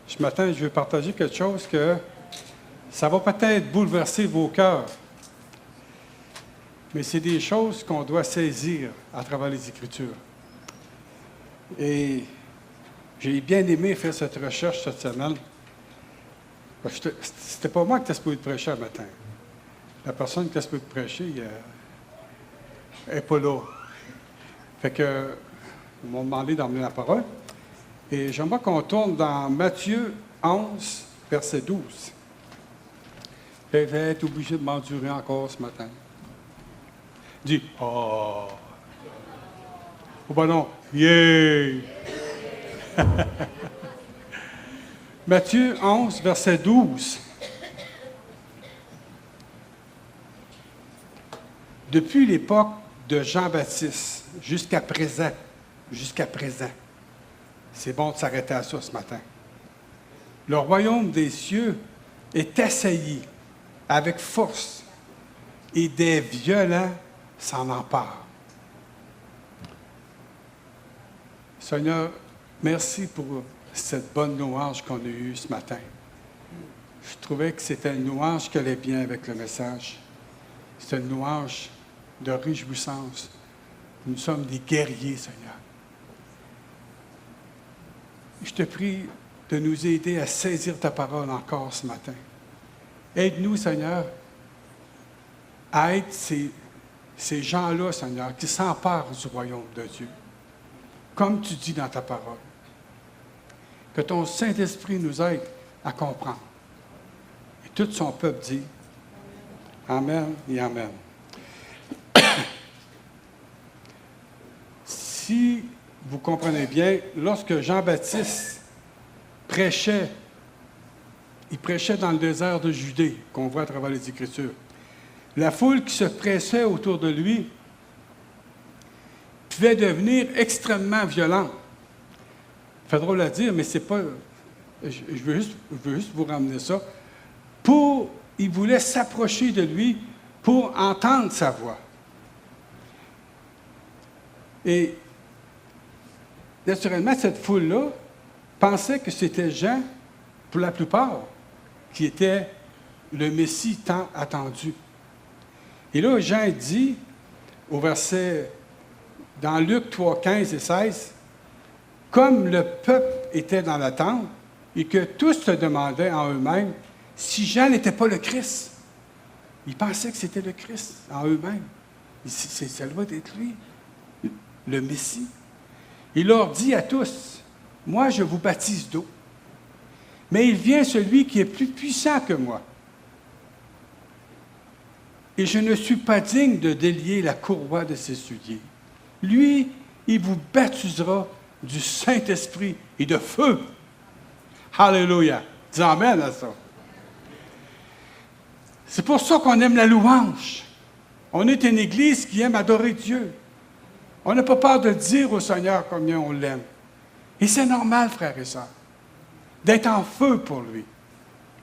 Ce matin, je vais partager quelque chose que ça va peut-être bouleverser vos cœurs, mais c'est des choses qu'on doit saisir à travers les Écritures. Et j'ai bien aimé faire cette recherche cette semaine. C'était pas moi qui était supposé prêcher le matin. La personne qui était supposée prêcher n'est pas là. Fait que, ils m'ont demandé d'emmener la parole. Et j'aimerais qu'on tourne dans Matthieu 11, verset 12. Je vais être obligé de m'endurer encore ce matin. Dis, oh! Ou ben non, yeah! Matthieu 11, verset 12. Depuis l'époque de Jean-Baptiste jusqu'à présent, c'est bon de s'arrêter à ça ce matin. Le royaume des cieux est assailli avec force et des violents s'en emparent. Seigneur, merci pour cette bonne louange qu'on a eue ce matin. Je trouvais que c'était une louange qui allait bien avec le message. C'est une louange de réjouissance. Nous sommes des guerriers, Seigneur. Je te prie de nous aider à saisir ta parole encore ce matin. Aide-nous, Seigneur, à être ces gens-là, Seigneur, qui s'emparent du royaume de Dieu, comme tu dis dans ta parole. Que ton Saint-Esprit nous aide à comprendre. Et tout son peuple dit Amen et Amen. Si vous comprenez bien, lorsque Jean-Baptiste prêchait, il prêchait dans le désert de Judée, qu'on voit à travers les Écritures. La foule qui se pressait autour de lui pouvait devenir extrêmement violente. Ça fait drôle à dire, mais c'est pas... Je veux juste vous ramener ça. Il voulait s'approcher de lui pour entendre sa voix. Et naturellement, cette foule-là pensait que c'était Jean, pour la plupart, qui était le Messie tant attendu. Et là, Jean dit, au verset, dans Luc 3, 15 et 16, « Comme le peuple était dans l'attente, et que tous se demandaient en eux-mêmes si Jean n'était pas le Christ. » Ils pensaient que c'était le Christ en eux-mêmes. Ça doit être lui, le Messie. Il leur dit à tous, « Moi, je vous baptise d'eau, mais il vient celui qui est plus puissant que moi. Et je ne suis pas digne de délier la courroie de ses souliers. Lui, il vous baptisera du Saint-Esprit et de feu. » Alléluia. Dis amen à ça. C'est pour ça qu'on aime la louange. On est une église qui aime adorer Dieu. On n'a pas peur de dire au Seigneur combien on l'aime. Et c'est normal, frères et sœurs, d'être en feu pour lui.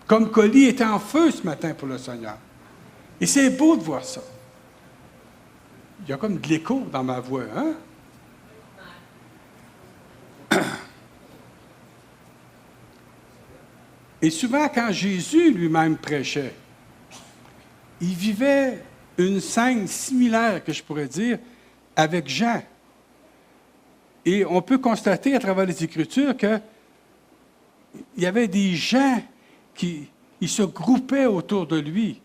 Comme Colly était en feu ce matin pour le Seigneur. Et c'est beau de voir ça. Il y a comme de l'écho dans ma voix, hein? Et souvent, quand Jésus lui-même prêchait, il vivait une scène similaire, que je pourrais dire, avec Jean. Et on peut constater à travers les Écritures qu'il y avait des gens qui se groupaient autour de lui.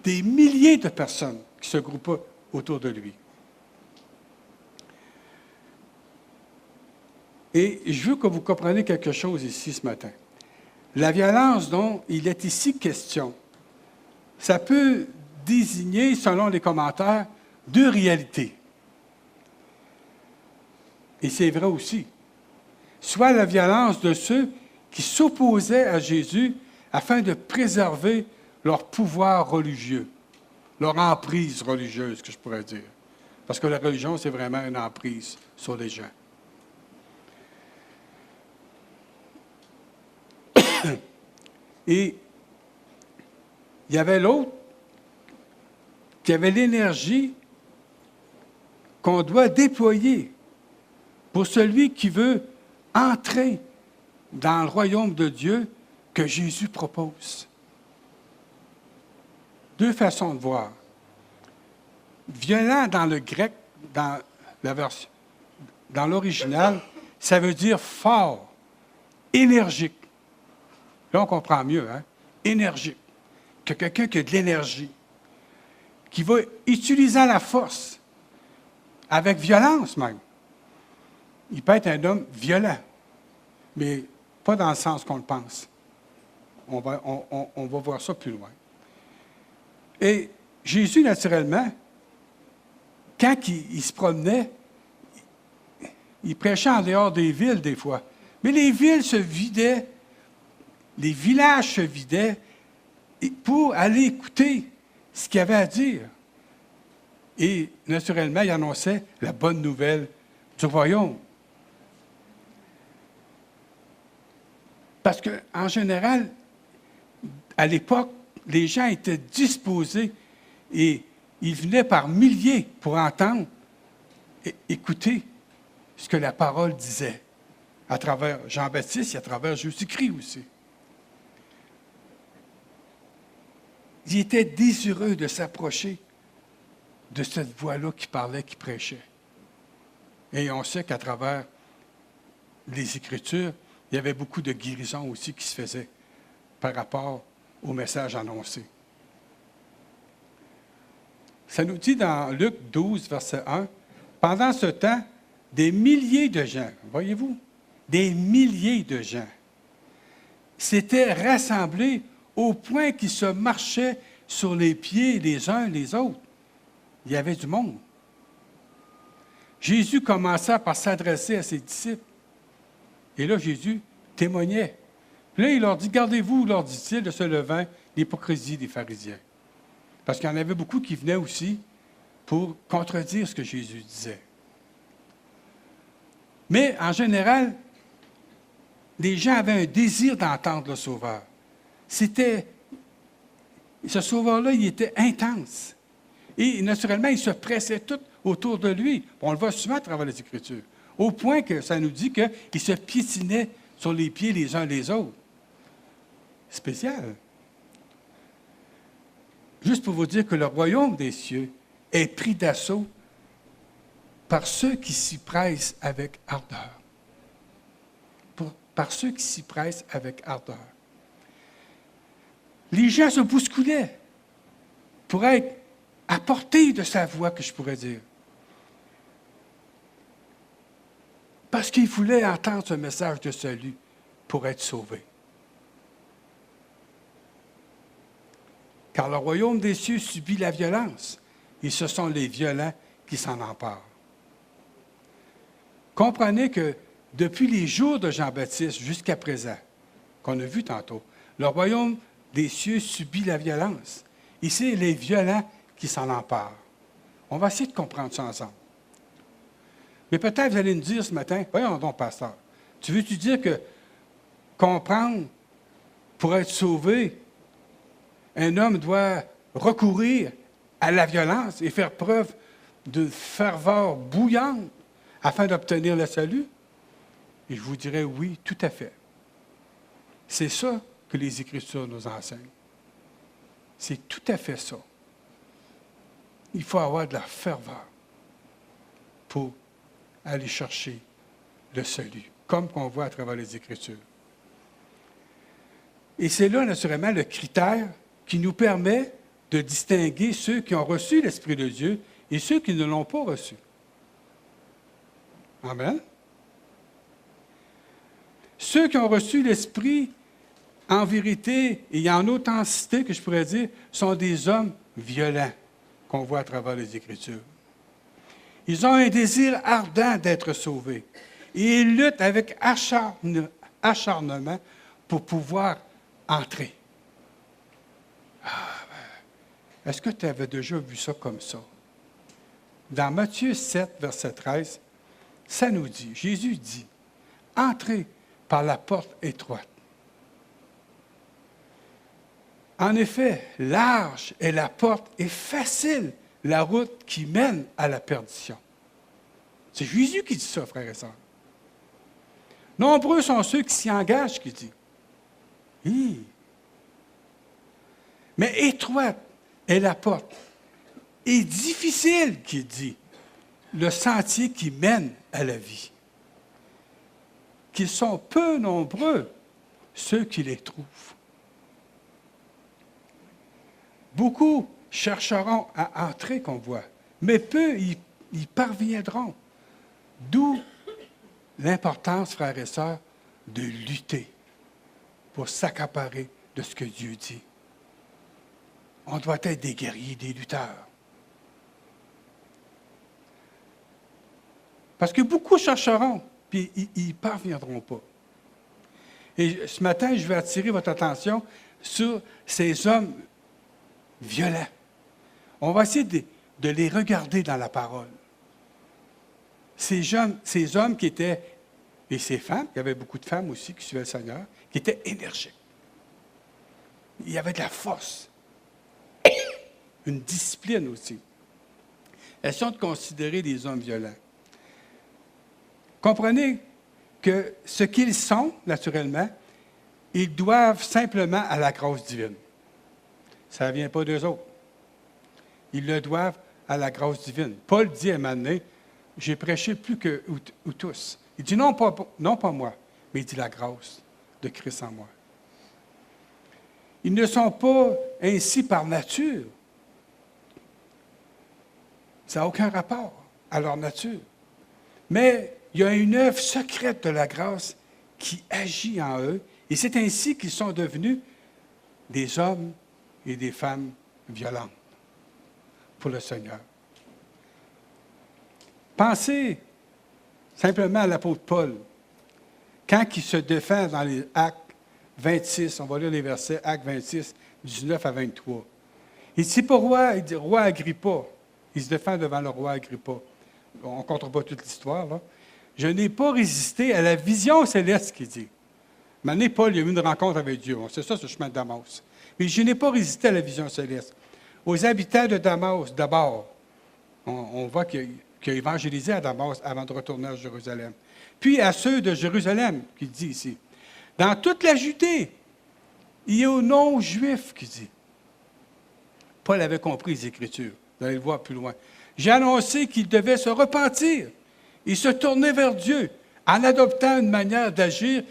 Des milliers de personnes qui se groupaient autour de lui. Et je veux que vous compreniez quelque chose ici ce matin. La violence dont il est ici question, ça peut désigner, selon les commentaires, deux réalités. Et c'est vrai aussi. Soit la violence de ceux qui s'opposaient à Jésus afin de préserver leur pouvoir religieux, leur emprise religieuse, que je pourrais dire. Parce que la religion, c'est vraiment une emprise sur les gens. Et il y avait l'autre qui avait l'énergie qu'on doit déployer pour celui qui veut entrer dans le royaume de Dieu que Jésus propose. Deux façons de voir. Violent dans le grec, dans la version, dans l'original, ça veut dire fort, énergique. Là, on comprend mieux, hein? Énergique. Que quelqu'un qui a de l'énergie, qui va utiliser la force, avec violence même. Il peut être un homme violent, mais pas dans le sens qu'on le pense. On va voir ça plus loin. Et Jésus, naturellement, quand il se promenait, il prêchait en dehors des villes des fois. Mais les villes se vidaient, les villages se vidaient pour aller écouter ce qu'il avait à dire. Et naturellement, il annonçait la bonne nouvelle du royaume. Parce qu'en général, à l'époque, les gens étaient disposés et ils venaient par milliers pour entendre et écouter ce que la parole disait, à travers Jean-Baptiste et à travers Jésus-Christ aussi. Ils étaient désireux de s'approcher de cette voix-là qui parlait, qui prêchait. Et on sait qu'à travers les Écritures, il y avait beaucoup de guérisons aussi qui se faisaient par rapport au message annoncé. Ça nous dit dans Luc 12, verset 1, « Pendant ce temps, des milliers de gens, voyez-vous, des milliers de gens s'étaient rassemblés au point qu'ils se marchaient sur les pieds les uns les autres. » Il y avait du monde. Jésus commença par s'adresser à ses disciples. Et là, Jésus témoignait. Puis là, il leur dit, « Gardez-vous, leur dit-il, de ce levain, l'hypocrisie des pharisiens. » Parce qu'il y en avait beaucoup qui venaient aussi pour contredire ce que Jésus disait. Mais en général, les gens avaient un désir d'entendre le Sauveur. Ce Sauveur-là, il était intense. Et naturellement, ils se pressaient tous autour de lui. On le voit souvent à travers les Écritures. Au point que ça nous dit qu'ils se piétinaient sur les pieds les uns les autres. Spécial. Juste pour vous dire que le royaume des cieux est pris d'assaut par ceux qui s'y pressent avec ardeur. Par ceux qui s'y pressent avec ardeur. Les gens se bousculaient pour être à portée de sa voix, que je pourrais dire. Parce qu'ils voulaient entendre ce message de salut pour être sauvés. Car le royaume des cieux subit la violence, et ce sont les violents qui s'en emparent. Comprenez que depuis les jours de Jean-Baptiste jusqu'à présent, qu'on a vu tantôt, le royaume des cieux subit la violence. Et c'est les violents qui s'en emparent. On va essayer de comprendre ça ensemble. Mais peut-être vous allez nous dire ce matin, voyons donc, pasteur, tu veux-tu dire que comprendre pour être sauvé, un homme doit recourir à la violence et faire preuve de ferveur bouillante afin d'obtenir le salut? Et je vous dirais oui, tout à fait. C'est ça que les Écritures nous enseignent. C'est tout à fait ça. Il faut avoir de la ferveur pour aller chercher le salut, comme qu'on voit à travers les Écritures. Et c'est là, naturellement, le critère qui nous permet de distinguer ceux qui ont reçu l'Esprit de Dieu et ceux qui ne l'ont pas reçu. Amen. Ceux qui ont reçu l'Esprit, en vérité et en authenticité, que je pourrais dire, sont des hommes violents qu'on voit à travers les Écritures. Ils ont un désir ardent d'être sauvés. Et ils luttent avec acharnement pour pouvoir entrer. Est-ce que tu avais déjà vu ça comme ça? Dans Matthieu 7, verset 13, ça nous dit, Jésus dit, « Entrez par la porte étroite. » En effet, large est la porte et facile la route qui mène à la perdition. C'est Jésus qui dit ça, frères et sœurs. Nombreux sont ceux qui s'y engagent, qui dit. Hi. Mais étroite est la porte, et difficile, qui dit, le sentier qui mène à la vie. Qu'ils sont peu nombreux, ceux qui les trouvent. Beaucoup chercheront à entrer, qu'on voit, mais peu y parviendront. D'où l'importance, frères et sœurs, de lutter pour s'accaparer de ce que Dieu dit. On doit être des guerriers, des lutteurs. Parce que beaucoup chercheront, puis ils n'y parviendront pas. Et ce matin, je vais attirer votre attention sur ces hommes violents. On va essayer de les regarder dans la parole. Ces hommes qui étaient, et ces femmes, il y avait beaucoup de femmes aussi qui suivaient le Seigneur, qui étaient énergiques. Il y avait de la force, une discipline aussi. Elles sont considérées des hommes violents. Comprenez que ce qu'ils sont, naturellement, ils doivent simplement à la grâce divine. Ça ne vient pas d'eux autres. Ils le doivent à la grâce divine. Paul dit à un moment donné, j'ai prêché plus que ou tous. Il dit non pas moi, mais il dit la grâce de Christ en moi. Ils ne sont pas ainsi par nature. Ça n'a aucun rapport à leur nature. Mais il y a une œuvre secrète de la grâce qui agit en eux, et c'est ainsi qu'ils sont devenus des hommes et des femmes violentes pour le Seigneur. Pensez simplement à l'apôtre Paul, quand il se défend dans les Actes 26, on va lire les versets, Actes 26, 19 à 23. Il dit, c'est pas roi, il dit, roi Agrippa. Il se défend devant le roi Agrippa. On ne compte pas toute l'histoire, là. Je n'ai pas résisté à la vision céleste, qu'il dit. Un moment donné, Paul il a eu une rencontre avec Dieu. C'est ça, ce chemin de Damas. Mais je n'ai pas résisté à la vision céleste. Aux habitants de Damas, d'abord, on voit qu'il a évangélisé à Damas avant de retourner à Jérusalem. Puis à ceux de Jérusalem, qu'il dit ici. Dans toute la Judée, il y a aux non-juifs, qu'il dit. Paul avait compris les Écritures. Vous allez le voir plus loin. J'ai annoncé qu'ils devaient se repentir et se tourner vers Dieu en adoptant une manière d'agir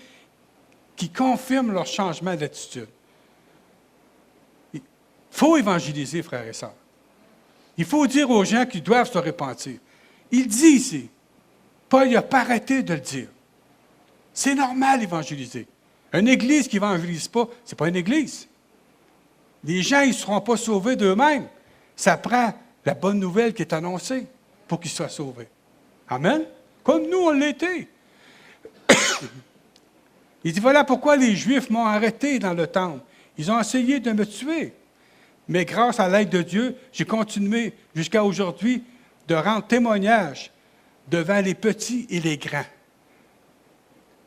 qui confirme leur changement d'attitude. Il faut évangéliser, frères et sœurs. Il faut dire aux gens qu'ils doivent se repentir. Il dit ici, Paul n'a pas arrêté de le dire. C'est normal d'évangéliser. Une église qui n'évangélise pas, ce n'est pas une église. Les gens, ils ne seront pas sauvés d'eux-mêmes. Ça prend la bonne nouvelle qui est annoncée pour qu'ils soient sauvés. Amen? Comme nous, on l'était. Il dit, voilà pourquoi les Juifs m'ont arrêté dans le temple. Ils ont essayé de me tuer. Mais grâce à l'aide de Dieu, j'ai continué jusqu'à aujourd'hui de rendre témoignage devant les petits et les grands.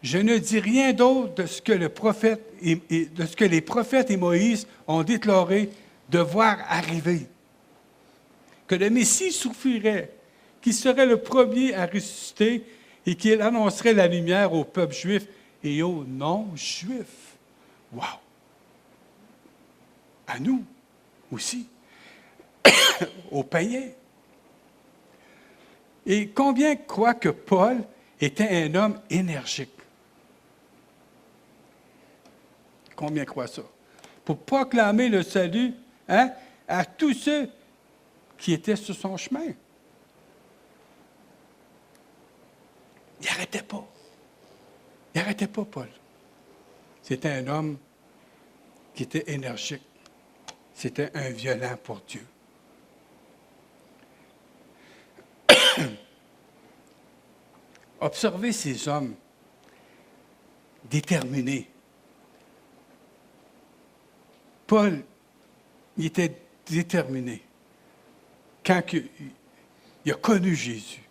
Je ne dis rien d'autre de ce que les prophètes et Moïse ont déclaré devoir arriver. Que le Messie souffrirait, qu'il serait le premier à ressusciter et qu'il annoncerait la lumière au peuple juif et aux non-juifs. Wow! À nous aussi, aux païens. Et combien croient que Paul était un homme énergique? Combien croient ça? Pour proclamer le salut à tous ceux qui étaient sur son chemin. Il n'arrêtait pas. Il n'arrêtait pas, Paul. C'était un homme qui était énergique. C'était un violent pour Dieu. Observez ces hommes déterminés. Paul, il était déterminé. Quand il a connu Jésus,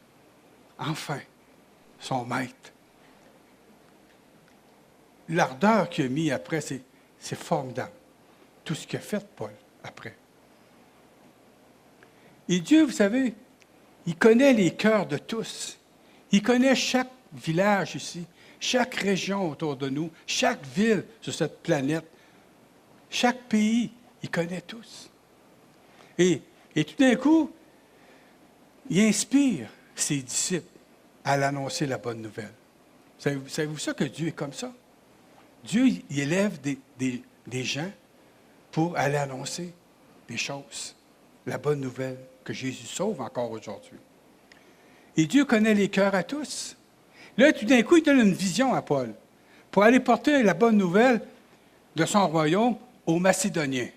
enfin, son maître, l'ardeur qu'il a mis après, c'est formidable. Tout ce qu'il a fait, Paul, après. Et Dieu, vous savez, il connaît les cœurs de tous. Il connaît chaque village ici, chaque région autour de nous, chaque ville sur cette planète, chaque pays, il connaît tous. Et tout d'un coup, il inspire ses disciples à l'annoncer la bonne nouvelle. Savez-vous ça que Dieu est comme ça? Dieu, il élève des gens pour aller annoncer des choses, la bonne nouvelle que Jésus sauve encore aujourd'hui. Et Dieu connaît les cœurs à tous. Là, tout d'un coup, il donne une vision à Paul pour aller porter la bonne nouvelle de son royaume aux Macédoniens.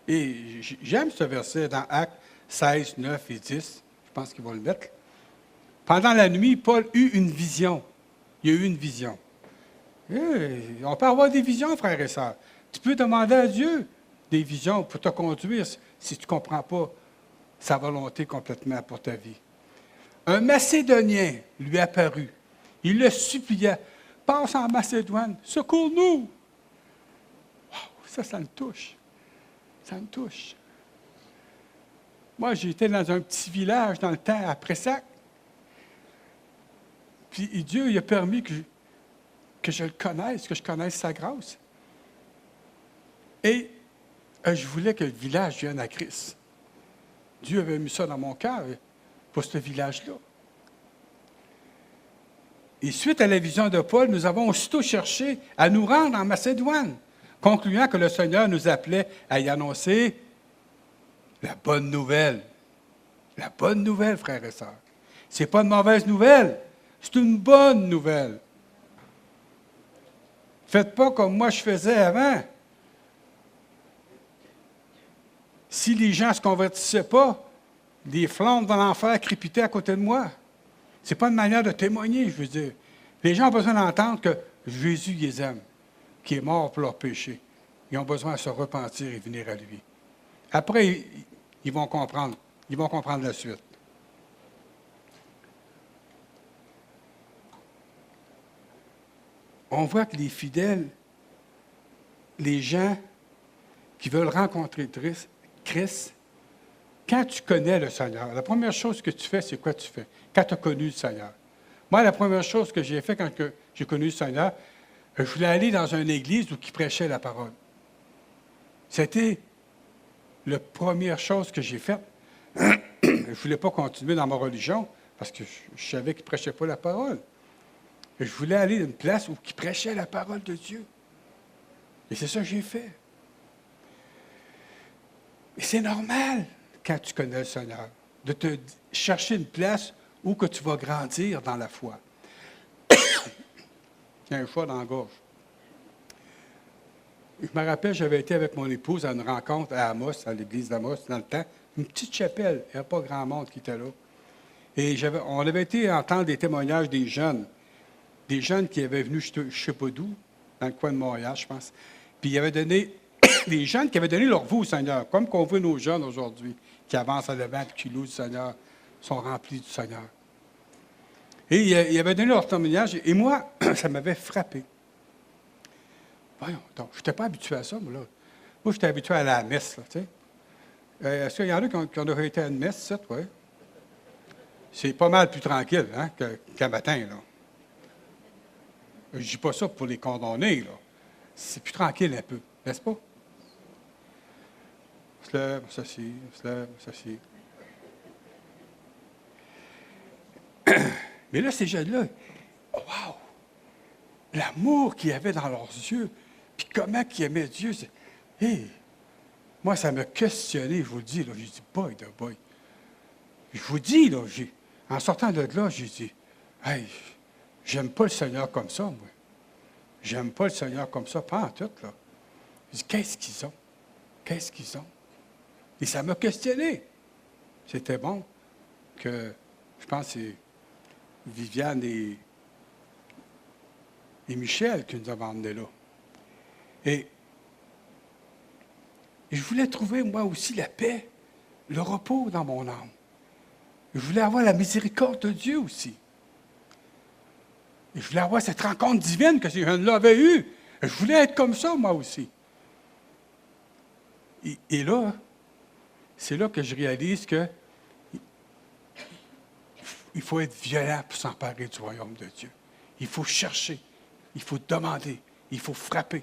Et j'aime ce verset dans Actes 16, 9 et 10. Je pense qu'ils vont le mettre. Pendant la nuit, Paul eut une vision. Il y a eu une vision. On peut avoir des visions, frères et sœurs. Tu peux demander à Dieu des visions pour te conduire si tu ne comprends pas sa volonté complètement pour ta vie. Un Macédonien lui apparut. Il le supplia. Passe en Macédoine, secours-nous. Wow, ça me touche. Ça me touche. Moi, j'étais dans un petit village dans le temps à Pressac. Puis Dieu il a permis que je le connaisse, que je connaisse sa grâce. Et je voulais que le village vienne à Christ. Dieu avait mis ça dans mon cœur pour ce village-là. Et suite à la vision de Paul, nous avons aussitôt cherché à nous rendre en Macédoine, concluant que le Seigneur nous appelait à y annoncer la bonne nouvelle. La bonne nouvelle, frères et sœurs. Ce n'est pas une mauvaise nouvelle, c'est une bonne nouvelle. Faites pas comme moi je faisais avant. Si les gens ne se convertissaient pas, des flammes dans l'enfer crépitaient à côté de moi. Ce n'est pas une manière de témoigner, je veux dire. Les gens ont besoin d'entendre que Jésus les aime, qui est mort pour leurs péchés. Ils ont besoin de se repentir et venir à lui. Après, ils vont comprendre. Ils vont comprendre la suite. On voit que les fidèles, les gens qui veulent rencontrer Christ, quand tu connais le Seigneur, la première chose que tu fais, c'est quoi tu fais? Quand tu as connu le Seigneur. Moi, la première chose que j'ai fait quand j'ai connu le Seigneur, je voulais aller dans une église où qui prêchait la parole. C'était la première chose que j'ai faite. Je ne voulais pas continuer dans ma religion parce que je savais qu'il ne prêchait pas la parole. Je voulais aller dans une place où qui prêchait la parole de Dieu. Et c'est ça que j'ai fait. Et c'est normal, quand tu connais le Seigneur, de te chercher une place où que tu vas grandir dans la foi. Il y a un choix dans la gorge. Je me rappelle, j'avais été avec mon épouse à une rencontre à Amos, à l'église d'Amos, dans le temps. Une petite chapelle, il n'y avait pas grand monde qui était là. Et on avait été entendre des témoignages des jeunes qui avaient venu, je ne sais pas d'où, dans le coin de Montréal, je pense. Puis il avait donné, des jeunes qui avaient donné leur vie au Seigneur, comme qu'on veut nos jeunes aujourd'hui, qui avancent à l'avant et qui louent le Seigneur, sont remplis du Seigneur. Et ils avaient donné leur témoignage, et moi, ça m'avait frappé. Voyons, donc, je n'étais pas habitué à ça, moi, là. Moi, j'étais habitué à la messe, là, tu sais. Est-ce qu'il y en a qui ont été à une messe, ça, oui? C'est pas mal plus tranquille, hein, qu'un matin, là. Je ne dis pas ça pour les condamner, là. C'est plus tranquille un peu, n'est-ce pas? On se lève, on s'assied, on se lève, on s'assied. Mais là, ces jeunes-là, wow! L'amour qu'il y avait dans leurs yeux, puis comment ils aimaient Dieu. Hey, moi, ça m'a questionné, je vous le dis, là. J'ai dit, boy de boy. Je vous dis, là, en sortant de là, j'ai dit, hey, j'aime pas le Seigneur comme ça, moi. J'aime pas le Seigneur comme ça, pas en tout, là. Je dis, qu'est-ce qu'ils ont? Qu'est-ce qu'ils ont? Et ça m'a questionné. C'était bon que, je pense que c'est Viviane et Michel qui nous avons emmenés là. Et je voulais trouver, moi aussi, la paix, le repos dans mon âme. Je voulais avoir la miséricorde de Dieu aussi. Et je voulais avoir cette rencontre divine que ces jeunes-là avaient eue. Je voulais être comme ça, moi aussi. Et là, c'est là que je réalise que il faut être violent pour s'emparer du royaume de Dieu. Il faut chercher. Il faut demander. Il faut frapper.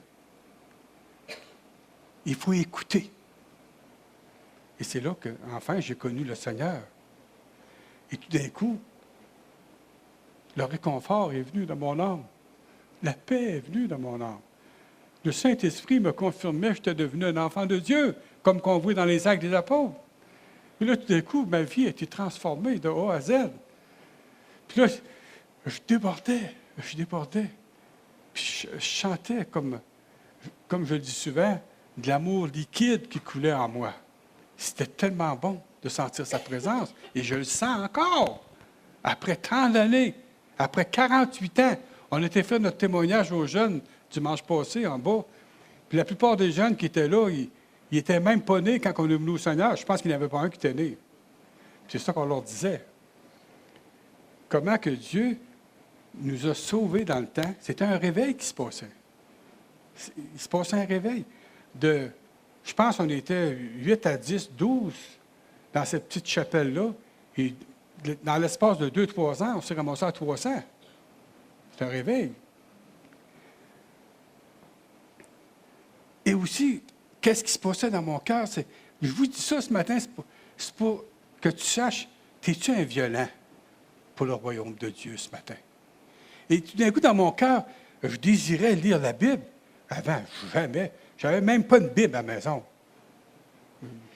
Il faut écouter. Et c'est là que, enfin, j'ai connu le Seigneur. Et tout d'un coup, le réconfort est venu dans mon âme. La paix est venue dans mon âme. Le Saint-Esprit me confirmait que j'étais devenu un enfant de Dieu, comme qu'on voit dans les Actes des Apôtres. Puis là, tout d'un coup, ma vie a été transformée de A à Z. Puis là, je débordais. Puis je chantais, comme je le dis souvent, de l'amour liquide qui coulait en moi. C'était tellement bon de sentir sa présence. Et je le sens encore. Après tant d'années, après 48 ans, on était fait notre témoignage aux jeunes dimanche passé en bas. Puis la plupart des jeunes qui étaient là, ils n'étaient même pas nés quand on est venu au Seigneur. Je pense qu'il n'y en avait pas un qui était né. C'est ça qu'on leur disait. Comment que Dieu nous a sauvés dans le temps. C'était un réveil qui se passait. Il se passait un réveil. Je pense qu'on était 8 à 10, 12 dans cette petite chapelle-là. Et dans l'espace de 2-3 ans, on s'est ramassé à 300. C'est un réveil. Et aussi, qu'est-ce qui se passait dans mon cœur? Je vous dis ça ce matin, c'est pour que tu saches, es-tu un violent pour le royaume de Dieu ce matin? Et tout d'un coup, dans mon cœur, je désirais lire la Bible. Avant, jamais. Je n'avais même pas une Bible à la maison.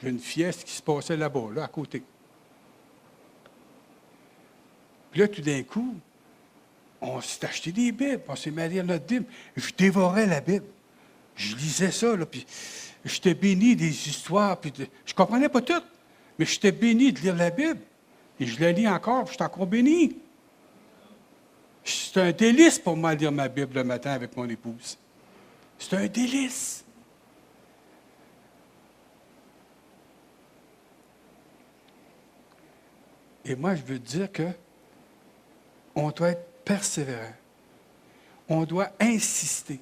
J'ai une fieste qui se passait là-bas, là, à côté. Puis là, tout d'un coup, on s'est acheté des Bibles, on s'est mis à lire notre Bible. Je dévorais la Bible. Je lisais ça, là, puis j'étais béni des histoires, puis je ne comprenais pas tout, mais j'étais béni de lire la Bible. Et je la lis encore, puis je suis encore béni. C'est un délice pour moi de lire ma Bible le matin avec mon épouse. C'est un délice. Et moi, je veux dire que on doit être persévérant. On doit insister.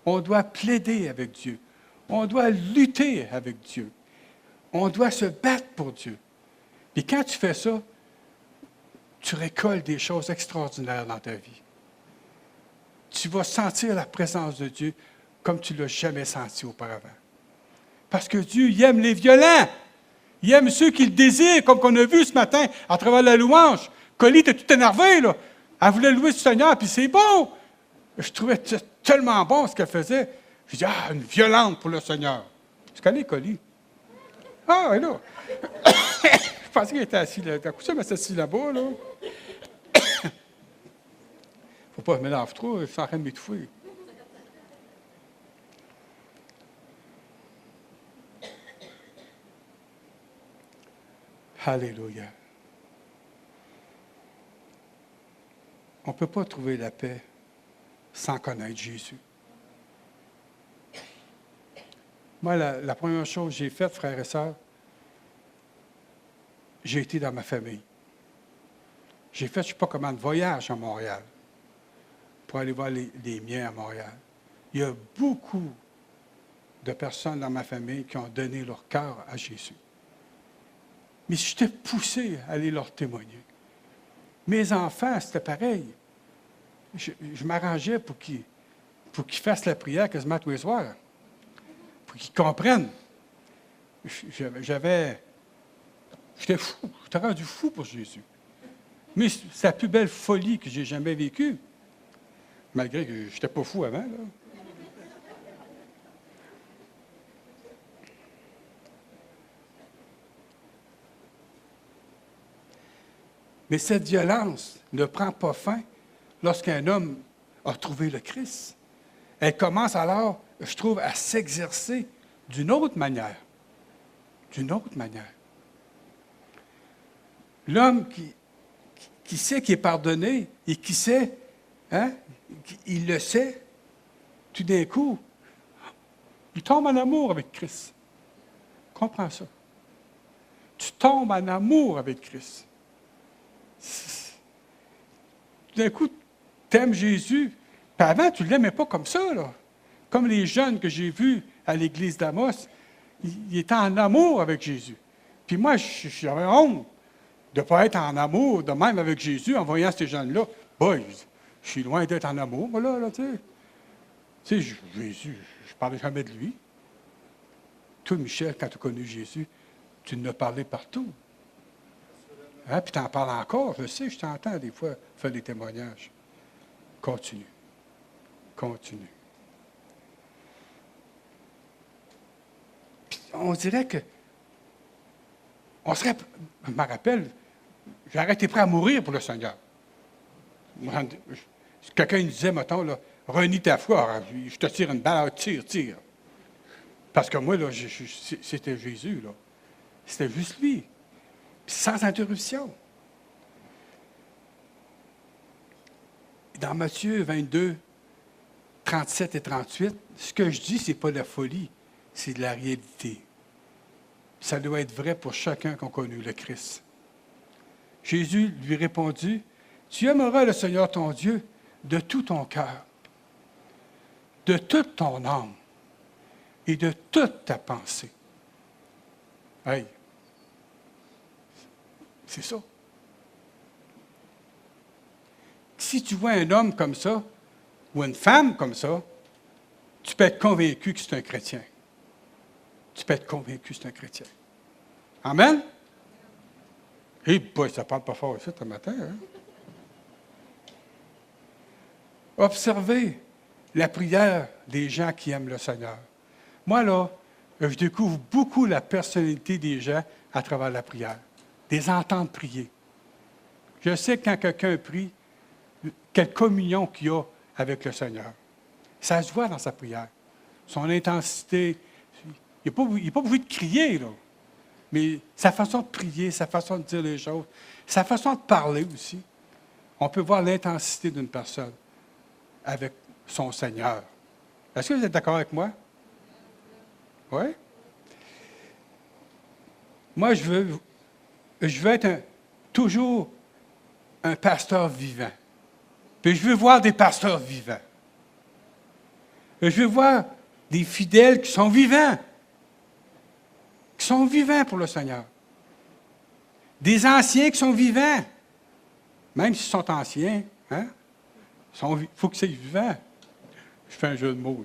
On doit plaider avec Dieu. On doit lutter avec Dieu. On doit se battre pour Dieu. Et quand tu fais ça, tu récoltes des choses extraordinaires dans ta vie. Tu vas sentir la présence de Dieu comme tu ne l'as jamais senti auparavant. Parce que Dieu, il aime les violents. Il aime ceux qui le désirent, comme qu'on a vu ce matin à travers la louange. Collie était tout énervée, là. Elle voulait louer le Seigneur, puis c'est bon. Je trouvais tellement bon ce qu'elle faisait. Je dis, une violente pour le Seigneur. Tu connais Collie? Ah, elle est là. Je pensais qu'elle était assise là. D'un coup, ça, mais c'est assis là-bas, là. Faut pas que je m'énerve trop, je suis en train de m'étouffer. Alléluia. On ne peut pas trouver la paix sans connaître Jésus. Moi, la première chose que j'ai faite, frères et sœurs, j'ai été dans ma famille. J'ai fait, je ne sais pas comment, de voyage à Montréal pour aller voir les miens à Montréal. Il y a beaucoup de personnes dans ma famille qui ont donné leur cœur à Jésus. Mais j'étais poussé à aller leur témoigner. Mes enfants, c'était pareil. Je m'arrangeais pour qu'ils fassent la prière quasiment tous les soirs, pour qu'ils comprennent. J'étais fou, j'étais rendu fou pour Jésus. Mais c'est la plus belle folie que j'ai jamais vécue, malgré que je n'étais pas fou avant, là. Mais cette violence ne prend pas fin lorsqu'un homme a trouvé le Christ. Elle commence alors, je trouve, à s'exercer d'une autre manière. D'une autre manière. L'homme qui sait qu'il est pardonné et qui sait, il le sait, tout d'un coup, il tombe en amour avec Christ. Comprends ça. Tu tombes en amour avec Christ. Tout d'un coup, tu aimes Jésus. Puis avant, tu ne l'aimais pas comme ça, là. Comme les jeunes que j'ai vus à l'église d'Amos, ils étaient en amour avec Jésus. Puis moi, j'avais honte de ne pas être en amour de même avec Jésus en voyant ces jeunes-là. Boy, Je suis loin d'être en amour, moi, là, tu sais. Tu sais, Jésus, je ne parlais jamais de lui. Toi, Michel, quand tu as connu Jésus, tu en as parlé partout. Hein? Puis tu en parles encore, je sais, je t'entends des fois faire des témoignages. Continue. Continue. Puis on dirait que, je me rappelle, j'aurais été prêt à mourir pour le Seigneur. Quelqu'un me disait, mettons, là, renie ta foi, je te tire une balle, tire. Parce que moi, là, c'était Jésus, là. C'était juste lui. Puis sans interruption. Dans Matthieu 22, 37 et 38, ce que je dis, ce n'est pas de la folie, c'est de la réalité. Ça doit être vrai pour chacun qui a connu le Christ. Jésus lui répondit, « Tu aimeras le Seigneur ton Dieu de tout ton cœur, de toute ton âme et de toute ta pensée. » Hey! C'est ça. Si tu vois un homme comme ça, ou une femme comme ça, tu peux être convaincu que c'est un chrétien. Tu peux être convaincu que c'est un chrétien. Amen? Eh boy, ça ne parle pas fort ici ce matin. Hein? Observez la prière des gens qui aiment le Seigneur. Moi, là, je découvre beaucoup la personnalité des gens à travers la prière. Des entendre prier. Je sais quand quelqu'un prie, quelle communion qu'il a avec le Seigneur. Ça se voit dans sa prière. Son intensité. Il n'est pas obligé de crier, là. Mais sa façon de prier, sa façon de dire les choses, sa façon de parler aussi. On peut voir l'intensité d'une personne avec son Seigneur. Est-ce que vous êtes d'accord avec moi? Oui? Moi, je veux être toujours un pasteur vivant. Puis je veux voir des pasteurs vivants. Je veux voir des fidèles qui sont vivants. Qui sont vivants pour le Seigneur. Des anciens qui sont vivants. Même s'ils sont anciens, hein? Il faut que c'est vivant. Je fais un jeu de mots.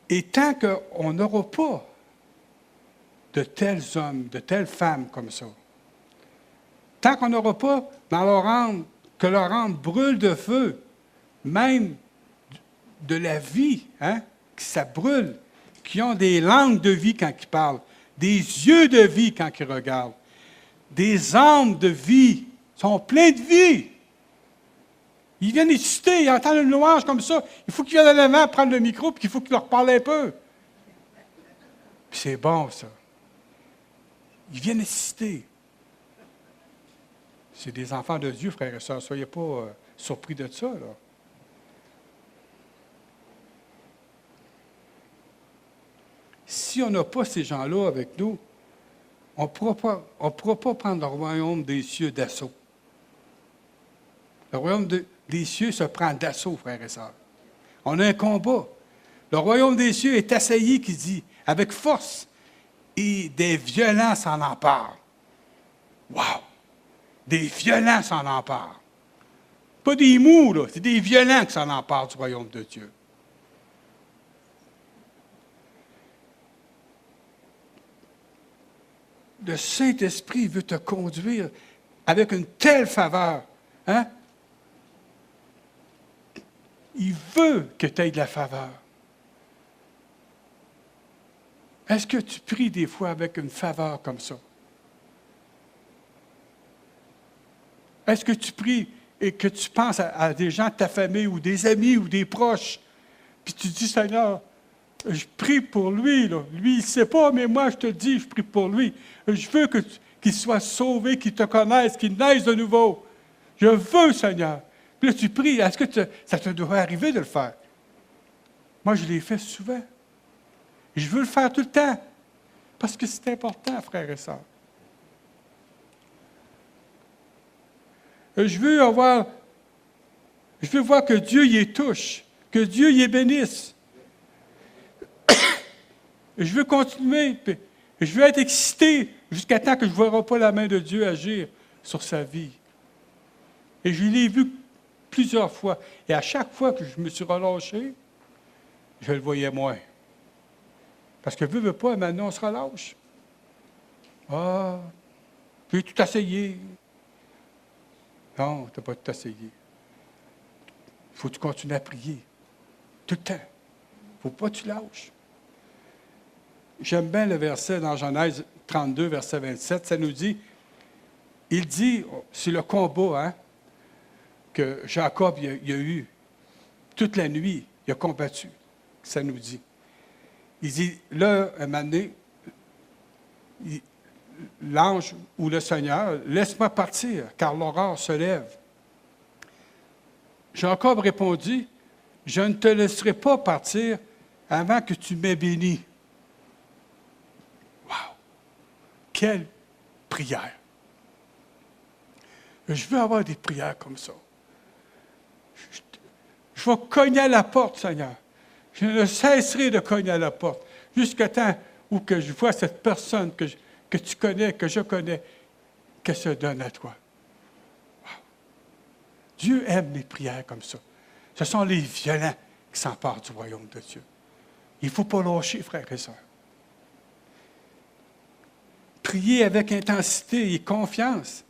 Et tant qu'on n'aura pas de tels hommes, de telles femmes comme ça, tant qu'on n'aura pas dans leur âme, que leur âme brûle de feu, même de la vie, hein, que ça brûle, qui ont des langues de vie quand ils parlent, des yeux de vie quand ils regardent, des âmes de vie, sont pleins de vie. Ils viennent exciter, ils entendent une louange comme ça. Il faut qu'ils viennent en avant prendre le micro, puis il faut qu'ils leur parlent un peu. Puis c'est bon, ça. Ils viennent exciter. C'est des enfants de Dieu, frères et sœurs. Soyez pas surpris de ça, là. Si on n'a pas ces gens-là avec nous, on ne pourra pas prendre le royaume des cieux d'assaut. Le royaume des cieux se prend d'assaut, frères et sœurs. On a un combat. Le royaume des cieux est assailli, qui dit, avec force, et des violents s'en emparent. Wow! Des violents s'en emparent. Pas des mous, là. C'est des violents qui s'en emparent du royaume de Dieu. Le Saint-Esprit veut te conduire avec une telle faveur. Hein? Il veut que tu aies de la faveur. Est-ce que tu pries des fois avec une faveur comme ça? Est-ce que tu pries et que tu penses à des gens de ta famille ou des amis ou des proches, puis tu dis, Seigneur, je prie pour lui, là. Lui, il ne sait pas, mais moi, je te dis, je prie pour lui. Je veux qu'il soit sauvé, qu'il te connaisse, qu'il naisse de nouveau. Je veux, Seigneur. Puis là, tu pries. Est-ce que ça te doit arriver de le faire? Moi, je l'ai fait souvent. Je veux le faire tout le temps. Parce que c'est important, frères et sœurs. Je veux voir que Dieu y touche, que Dieu y bénisse. Je veux continuer, je veux être excité jusqu'à temps que je ne verrai pas la main de Dieu agir sur sa vie. Et je l'ai vu plusieurs fois. Et à chaque fois que je me suis relâché, je le voyais moins. Parce que veux pas, maintenant on se relâche. Ah, puis tout essayé. Non, tu n'as pas tout essayé. Il faut que tu continues à prier. Tout le temps. Il ne faut pas que tu lâches. J'aime bien le verset dans Genèse 32, verset 27. Ça nous dit, il dit, c'est le combat que Jacob il a eu toute la nuit. Il a combattu. Ça nous dit. Il dit, là, un moment donné, l'ange ou le Seigneur, laisse-moi partir, car l'aurore se lève. Jacob répondit, je ne te laisserai pas partir avant que tu m'aies béni. Wow! Quelle prière! Je veux avoir des prières comme ça. Je vais cogner à la porte, Seigneur. Je ne cesserai de cogner à la porte jusqu'à temps où que je vois cette personne que tu connais, que je connais, qu'elle se donne à toi. Wow. Dieu aime les prières comme ça. Ce sont les violents qui s'emparent du royaume de Dieu. Il ne faut pas lâcher, frères et sœurs. Priez avec intensité et confiance.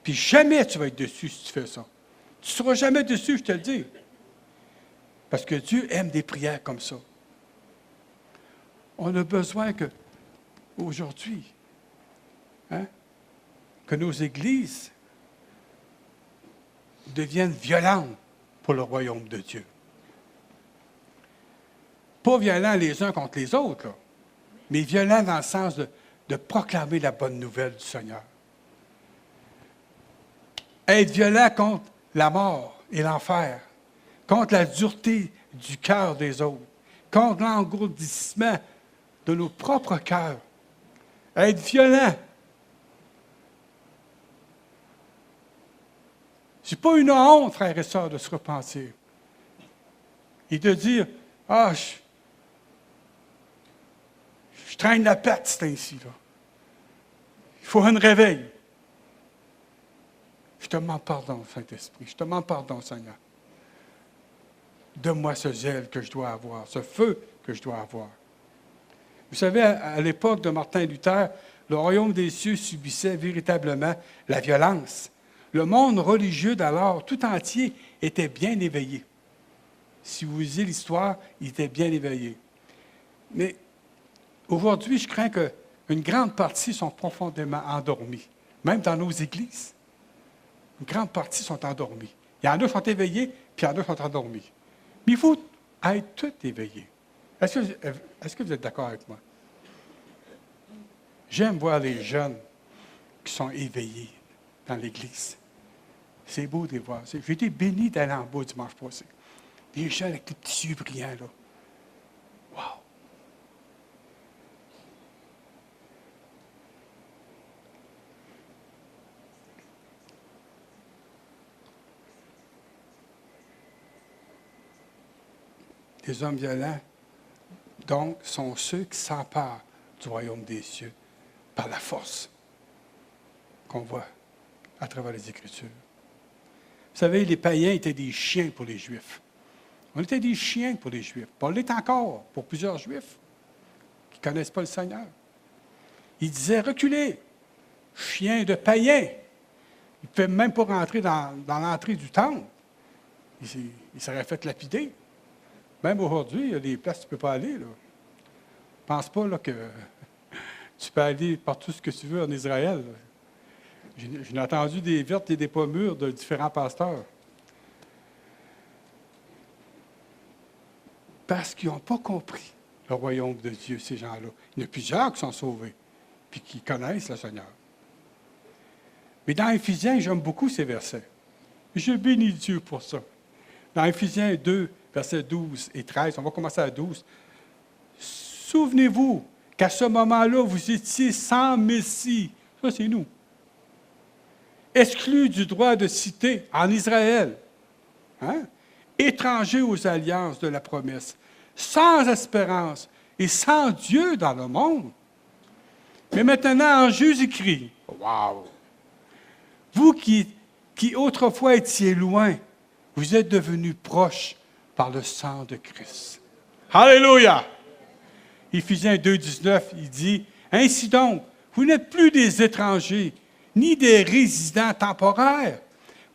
Puis jamais tu vas être déçu si tu fais ça. Tu ne seras jamais déçu, je te le dis. Parce que Dieu aime des prières comme ça. On a besoin que, aujourd'hui, que nos églises deviennent violentes pour le royaume de Dieu. Pas violents les uns contre les autres, là, mais violents dans le sens de proclamer la bonne nouvelle du Seigneur. Être violent contre la mort et l'enfer, contre la dureté du cœur des autres, contre l'engourdissement de nos propres cœurs. Être violent. Ce n'est pas une honte, frères et sœurs, de se repentir. Et de dire, je traîne la patte, c'est ainsi, là. Il faut un réveil. Je te demande pardon, Saint-Esprit. Je te demande pardon, Seigneur. Donne-moi ce zèle que je dois avoir, ce feu que je dois avoir. Vous savez, à l'époque de Martin Luther, le royaume des cieux subissait véritablement la violence. Le monde religieux d'alors, tout entier, était bien éveillé. Si vous lisez l'histoire, il était bien éveillé. Mais aujourd'hui, je crains qu'une grande partie sont profondément endormis, même dans nos églises. Une grande partie sont endormis. Il y en a qui sont éveillés, puis il y en a qui sont endormis. Mais il faut être tous éveillés. Est-ce que vous êtes d'accord avec moi? J'aime voir les jeunes qui sont éveillés dans l'Église. C'est beau de les voir. J'ai été béni d'aller en bas dimanche passé. Des jeunes avec des petits yeux brillants, là. Wow! Les hommes violents, donc, sont ceux qui s'emparent du royaume des cieux par la force qu'on voit à travers les Écritures. Vous savez, les païens étaient des chiens pour les Juifs. On était des chiens pour les Juifs. On l'est encore pour plusieurs Juifs qui ne connaissent pas le Seigneur. Ils disaient, reculez, chiens de païens. Ils ne pouvaient même pas rentrer dans l'entrée du temple. Ils seraient fait lapider. Même aujourd'hui, il y a des places où tu ne peux pas aller. Là. Pense pas là, que tu peux aller partout ce que tu veux en Israël. J'ai entendu des vertes et des pas mûres de différents pasteurs. Parce qu'ils n'ont pas compris le royaume de Dieu, ces gens-là. Il y en a plusieurs qui sont sauvés, puis qui connaissent le Seigneur. Mais dans Éphésiens, j'aime beaucoup ces versets. Je bénis Dieu pour ça. Dans Éphésiens 2, versets 12 et 13, on va commencer à 12. Souvenez-vous qu'à ce moment-là, vous étiez sans Messie. Ça, c'est nous. Exclus du droit de cité en Israël. Étrangers aux alliances de la promesse. Sans espérance et sans Dieu dans le monde. Mais maintenant, en Jésus-Christ, wow! Vous qui qui autrefois étiez loin, vous êtes devenus proches par le sang de Christ. Alléluia! Éphésiens 2, 19, il dit, « Ainsi donc, vous n'êtes plus des étrangers, ni des résidents temporaires.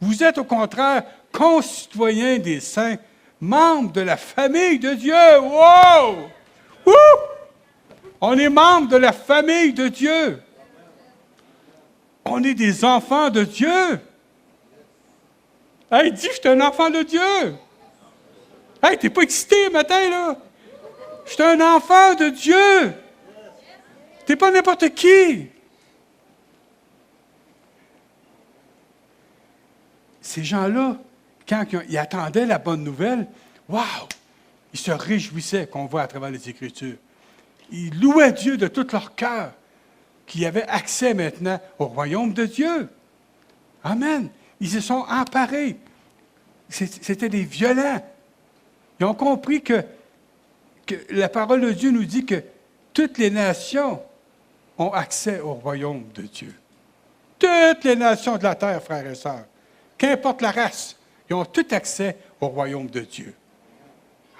Vous êtes au contraire concitoyens des saints, membres de la famille de Dieu. » Wow! Wouh! On est membres de la famille de Dieu. On est des enfants de Dieu. Hey, dis, je suis un enfant de Dieu. Hey, t'es pas excité matin, là? Je suis un enfant de Dieu. T'es pas n'importe qui. Ces gens-là, quand ils attendaient la bonne nouvelle, wow! Ils se réjouissaient, qu'on voit à travers les Écritures. Ils louaient Dieu de tout leur cœur, qu'ils avaient accès maintenant au royaume de Dieu. Amen. Ils se sont emparés. C'était des violents. Ils ont compris que la parole de Dieu nous dit que toutes les nations ont accès au royaume de Dieu. Toutes les nations de la terre, frères et sœurs, qu'importe la race, ils ont tout accès au royaume de Dieu.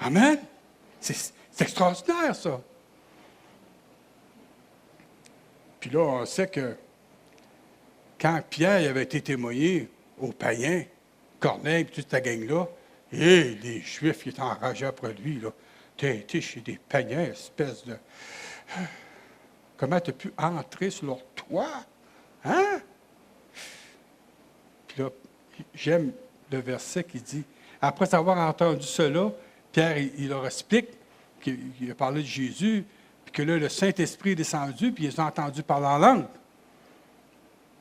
Amen. C'est extraordinaire, ça. Puis là, on sait que quand Pierre avait été témoigné aux païens, Corneille et toute ta gang-là, et les Juifs qui étaient enragés après lui, là, t'as été chez des païens, espèce de... Comment tu as pu entrer sur leur toit? Hein? Puis là, j'aime le verset qui dit, après avoir entendu cela, Pierre, il leur explique qu'il a parlé de Jésus, puis que là, le Saint-Esprit est descendu, puis ils ont entendu parler en langue.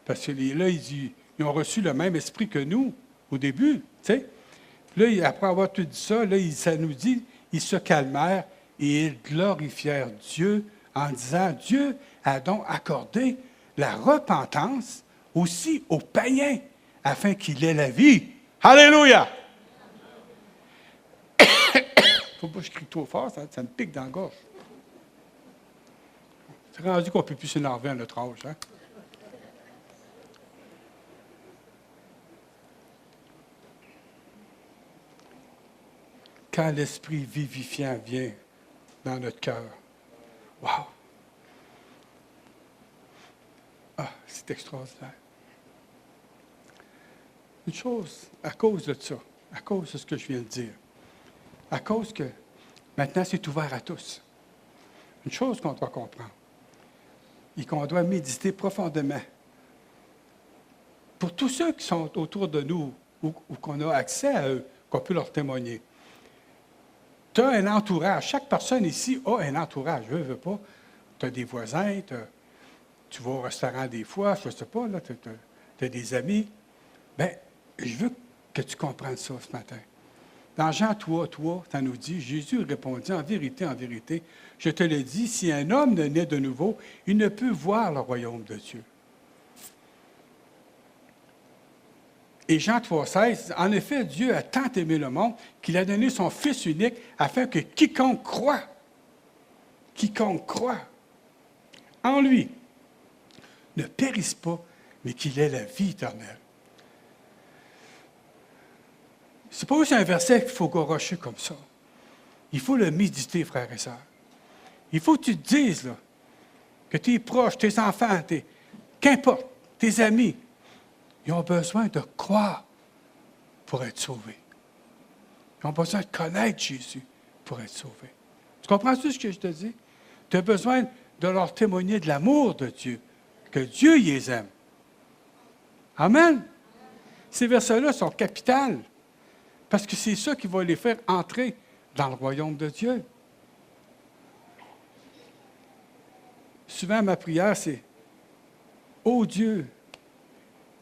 Parce que là, ils ont reçu le même esprit que nous, au début, tu sais. Là, après avoir tout dit ça, là, ça nous dit, ils se calmèrent et ils glorifièrent Dieu en disant, Dieu a donc accordé la repentance aussi aux païens, afin qu'il ait la vie. Alléluia! Faut pas que je crie trop fort, ça me pique dans la gorge. C'est rendu qu'on ne peut plus s'énerver à notre âge, hein? Quand l'Esprit vivifiant vient dans notre cœur. Wow! Ah, c'est extraordinaire. Une chose, à cause de ça, à cause de ce que je viens de dire, à cause que maintenant c'est ouvert à tous, une chose qu'on doit comprendre et qu'on doit méditer profondément, pour tous ceux qui sont autour de nous ou qu'on a accès à eux, qu'on peut leur témoigner, tu as un entourage. Chaque personne ici a un entourage. Veux pas. Tu as des voisins, tu vas au restaurant des fois, je ne sais pas, tu as des amis. Bien, je veux que tu comprennes ça ce matin. Dans Jean 3, ça nous dit, Jésus répondit, en vérité, je te le dis, si un homme ne naît de nouveau, il ne peut voir le royaume de Dieu. Et Jean 3,16, en effet, Dieu a tant aimé le monde qu'il a donné son Fils unique afin que quiconque croit en lui, ne périsse pas, mais qu'il ait la vie éternelle. C'est pas aussi un verset qu'il faut gorocher comme ça. Il faut le méditer, frères et sœurs. Il faut que tu te dises là, que tes proches, tes enfants, qu'importe, tes amis, ils ont besoin de croire pour être sauvés. Ils ont besoin de connaître Jésus pour être sauvés. Tu comprends-tu ce que je te dis? Tu as besoin de leur témoigner de l'amour de Dieu, que Dieu les aime. Amen. Ces versets-là sont capitaux, parce que c'est ça qui va les faire entrer dans le royaume de Dieu. Souvent, ma prière, c'est « Ô Dieu,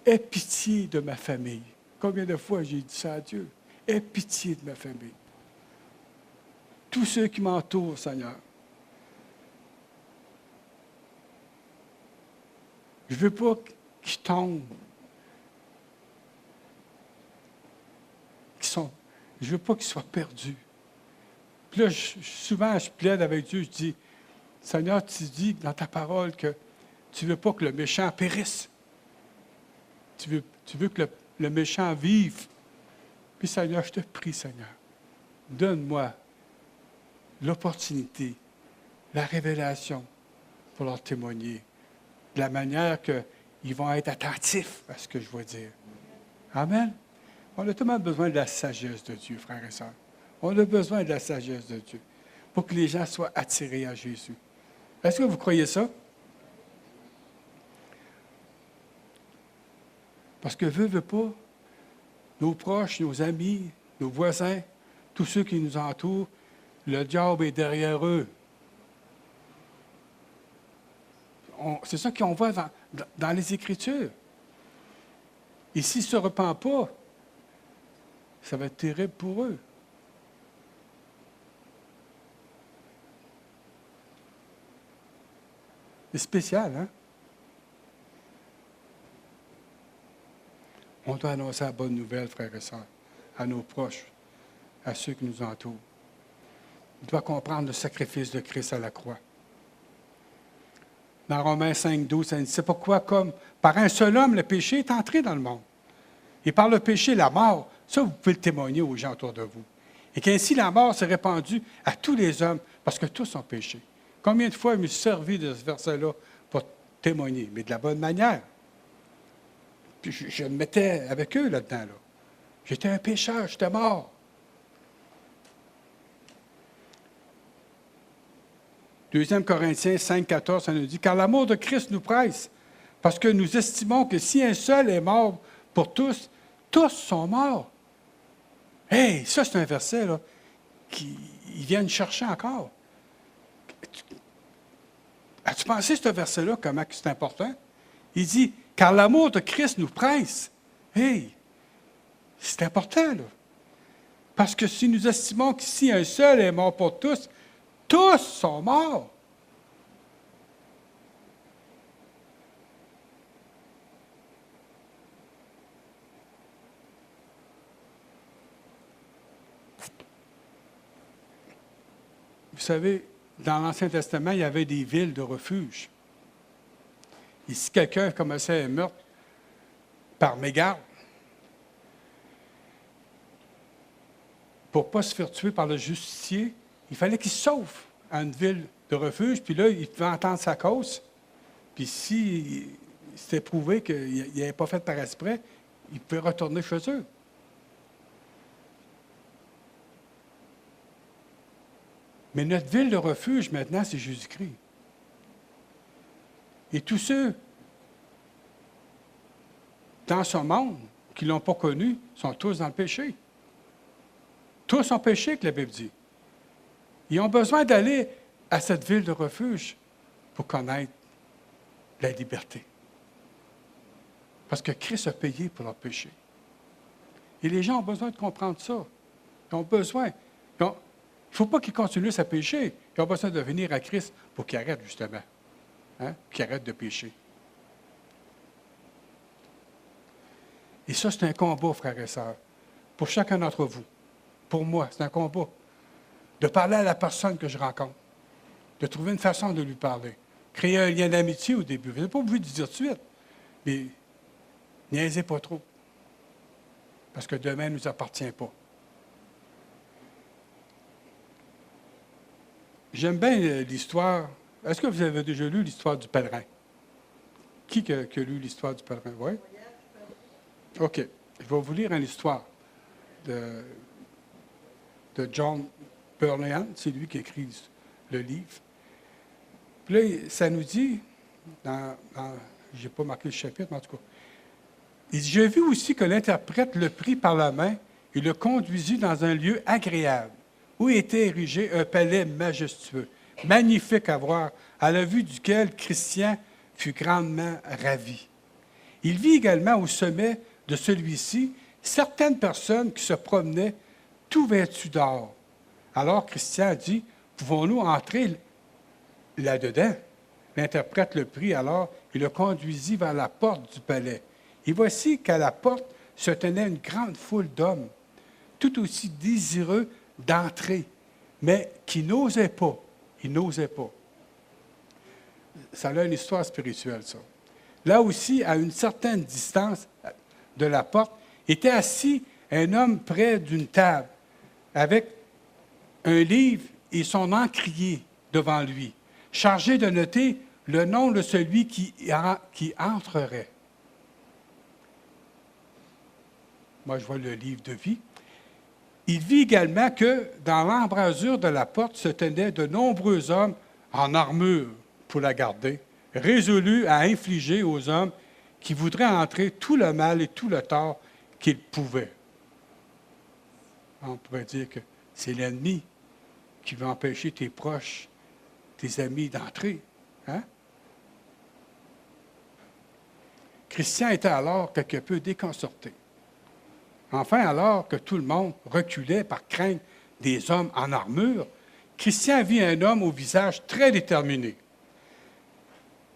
aie pitié de ma famille. » Combien de fois j'ai dit ça à Dieu? « Aie pitié de ma famille. » Tous ceux qui m'entourent, Seigneur. Je ne veux pas qu'ils tombent. Je ne veux pas qu'ils soient perdus. Puis là, souvent, je plaide avec Dieu, je dis, Seigneur, tu dis dans ta parole que tu ne veux pas que le méchant périsse. Tu veux que le méchant vive. Puis Seigneur, je te prie, Seigneur, donne-moi l'opportunité, la révélation pour leur témoigner, de la manière qu'ils vont être attentifs à ce que je vais dire. Amen. On a tellement besoin de la sagesse de Dieu, frères et sœurs. On a besoin de la sagesse de Dieu pour que les gens soient attirés à Jésus. Est-ce que vous croyez ça? Parce que veut pas, nos proches, nos amis, nos voisins, tous ceux qui nous entourent, le diable est derrière eux. C'est ça qu'on voit dans les Écritures. Et s'ils ne se repentent pas, ça va être terrible pour eux. C'est spécial, hein? On doit annoncer la bonne nouvelle, frères et sœurs, à nos proches, à ceux qui nous entourent. On doit comprendre le sacrifice de Christ à la croix. Dans Romains 5, 12, ça dit, c'est pourquoi, comme par un seul homme, le péché est entré dans le monde. Et par le péché, la mort, ça, vous pouvez le témoigner aux gens autour de vous. Et qu'ainsi, la mort s'est répandue à tous les hommes, parce que tous ont péché. Combien de fois je me suis servi de ce verset-là pour témoigner, mais de la bonne manière. Puis je me mettais avec eux là-dedans. Là. J'étais un pécheur, j'étais mort. 2 Corinthiens 5, 14, ça nous dit « Car l'amour de Christ nous presse, parce que nous estimons que si un seul est mort pour tous, tous sont morts. » Hey, ça c'est un verset là, qui viennent chercher encore. As-tu pensé ce verset-là, comment c'est important? Il dit « Car l'amour de Christ nous presse. » Hey, c'est important, là. Parce que si nous estimons que si un seul est mort pour tous, tous sont morts. Vous savez, dans l'Ancien Testament, il y avait des villes de refuge. Et si quelqu'un commençait un meurtre par mégarde, pour ne pas se faire tuer par le justicier, il fallait qu'il se sauve à une ville de refuge, puis là, il pouvait entendre sa cause. Puis si c'était prouvé qu'il n'avait pas fait par exprès, il pouvait retourner chez eux. Mais notre ville de refuge, maintenant, c'est Jésus-Christ. Et tous ceux dans ce monde qui ne l'ont pas connu sont tous dans le péché. Tous ont péché, que la Bible dit. Ils ont besoin d'aller à cette ville de refuge pour connaître la liberté. Parce que Christ a payé pour leur péché. Et les gens ont besoin de comprendre ça. Ils ont besoin. Il ne faut pas qu'ils continuent à pécher. Ils ont besoin de venir à Christ pour qu'ils arrêtent, justement. Hein? Qu'ils arrêtent de pécher. Et ça, c'est un combat, frères et sœurs, pour chacun d'entre vous. Pour moi, c'est un combat. De parler à la personne que je rencontre. De trouver une façon de lui parler. Créer un lien d'amitié au début. Vous n'avez pas obligé de dire tout de suite. Mais niaisez pas trop. Parce que demain ne nous appartient pas. J'aime bien l'histoire. Est-ce que vous avez déjà lu l'histoire du pèlerin? Qui a lu l'histoire du pèlerin? Oui? OK. Je vais vous lire une histoire de John Bunyan. C'est lui qui écrit le livre. Puis là, ça nous dit, je n'ai pas marqué le chapitre, mais en tout cas, il dit, « Je vis aussi que l'interprète le prit par la main et le conduisit dans un lieu agréable, où était érigé un palais majestueux, magnifique à voir, à la vue duquel Christian fut grandement ravi. Il vit également au sommet de celui-ci certaines personnes qui se promenaient tout vêtues d'or. Alors Christian dit, « Pouvons-nous entrer là-dedans? » L'interprète le prit alors et le conduisit vers la porte du palais. Et voici qu'à la porte se tenait une grande foule d'hommes, tout aussi désireux d'entrer, mais qui n'osaient pas. Ils n'osaient pas. Ça a une histoire spirituelle, ça. Là aussi, à une certaine distance de la porte, était assis un homme près d'une table, avec un livre et son encrier devant lui, chargé de noter le nom de celui qui entrerait. Moi, je vois le livre de vie. Il vit également que dans l'embrasure de la porte se tenaient de nombreux hommes en armure pour la garder, résolus à infliger aux hommes qui voudraient entrer tout le mal et tout le tort qu'ils pouvaient. On pourrait dire que c'est l'ennemi qui veut empêcher tes proches, tes amis d'entrer. Hein? Christian était alors quelque peu déconcerté. Enfin, alors que tout le monde reculait par crainte des hommes en armure, Christian vit un homme au visage très déterminé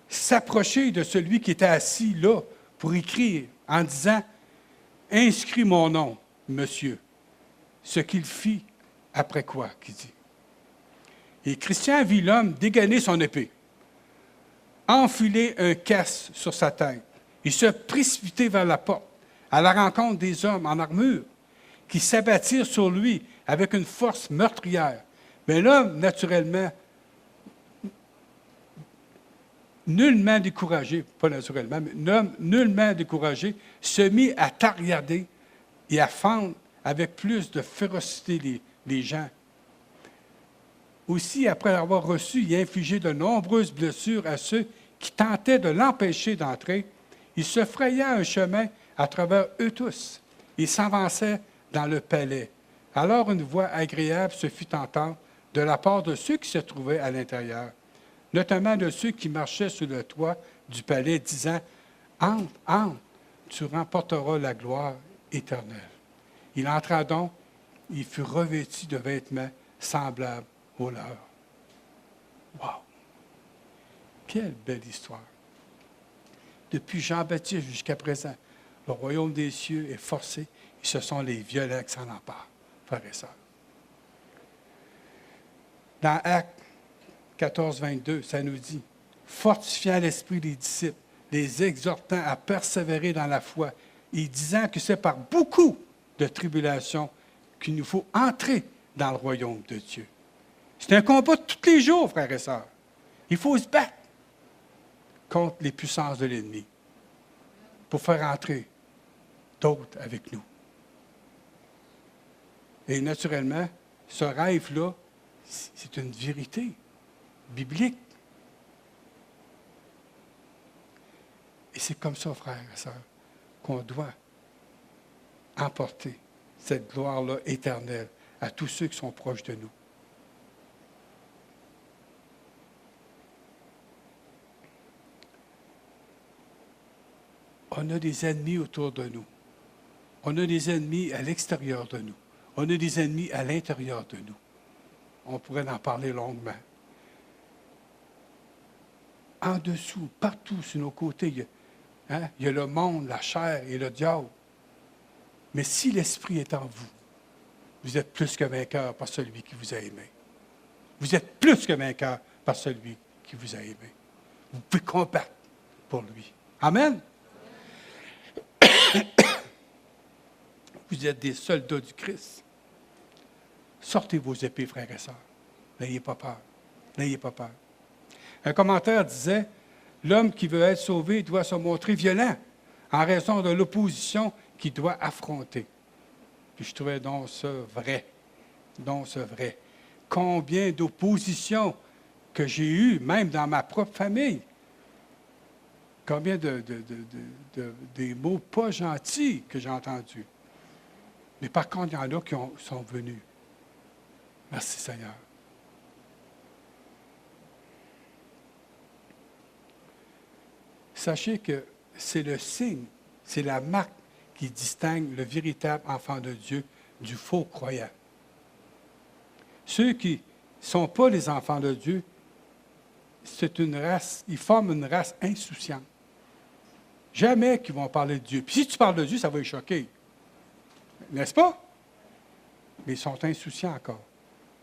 s'approcher de celui qui était assis là pour écrire en disant « Inscris mon nom, monsieur ». Ce qu'il fit après quoi, qu'il dit. Et Christian vit l'homme dégainer son épée, enfiler un casque sur sa tête et se précipiter vers la porte à la rencontre des hommes en armure qui s'abattirent sur lui avec une force meurtrière. Mais l'homme, naturellement, nullement découragé, pas naturellement, mais l'homme nullement découragé, se mit à tarillarder et à fendre avec plus de férocité les gens. Aussi, après avoir reçu et infligé de nombreuses blessures à ceux qui tentaient de l'empêcher d'entrer, il se fraya un chemin à travers eux tous et s'avançait dans le palais. Alors une voix agréable se fit entendre de la part de ceux qui se trouvaient à l'intérieur, notamment de ceux qui marchaient sur le toit du palais, disant « Entre, entre, tu remporteras la gloire éternelle. » Il entra donc, il fut revêtu de vêtements semblables aux leurs. Wow! Quelle belle histoire! Depuis Jean-Baptiste jusqu'à présent, le royaume des cieux est forcé et ce sont les violents qui s'en emparent, frères et sœurs. Dans Actes 14, 22, ça nous dit « Fortifiant l'esprit des disciples, les exhortant à persévérer dans la foi et disant que c'est par beaucoup de tribulations qu'il nous faut entrer dans le royaume de Dieu. » C'est un combat de tous les jours, frères et sœurs. Il faut se battre contre les puissances de l'ennemi pour faire entrer d'autres avec nous. Et naturellement, ce rêve-là, c'est une vérité biblique. Et c'est comme ça, frères et sœurs, qu'on doit emporter cette gloire-là éternelle à tous ceux qui sont proches de nous. On a des ennemis autour de nous. On a des ennemis à l'extérieur de nous. On a des ennemis à l'intérieur de nous. On pourrait en parler longuement. En dessous, partout sur nos côtés, il y a le monde, la chair et le diable. Mais si l'Esprit est en vous, vous êtes plus que vainqueur par celui qui vous a aimé. Vous êtes plus que vainqueur par celui qui vous a aimé. Vous pouvez combattre pour lui. Amen. Vous êtes des soldats du Christ. Sortez vos épées, frères et sœurs. N'ayez pas peur. N'ayez pas peur. Un commentaire disait, « L'homme qui veut être sauvé doit se montrer violent en raison de l'opposition qu'il doit affronter. » Puis je trouvais donc ça vrai. Donc ça vrai. Combien d'oppositions que j'ai eues, même dans ma propre famille. Combien des mots pas gentils que j'ai entendus. Mais par contre, il y en a qui sont venus. Merci Seigneur. Sachez que c'est le signe, c'est la marque qui distingue le véritable enfant de Dieu du faux croyant. Ceux qui ne sont pas les enfants de Dieu, c'est une race, ils forment une race insouciante. Jamais qu'ils vont parler de Dieu. Puis si tu parles de Dieu, ça va les choquer. N'est-ce pas? Mais ils sont insouciants encore.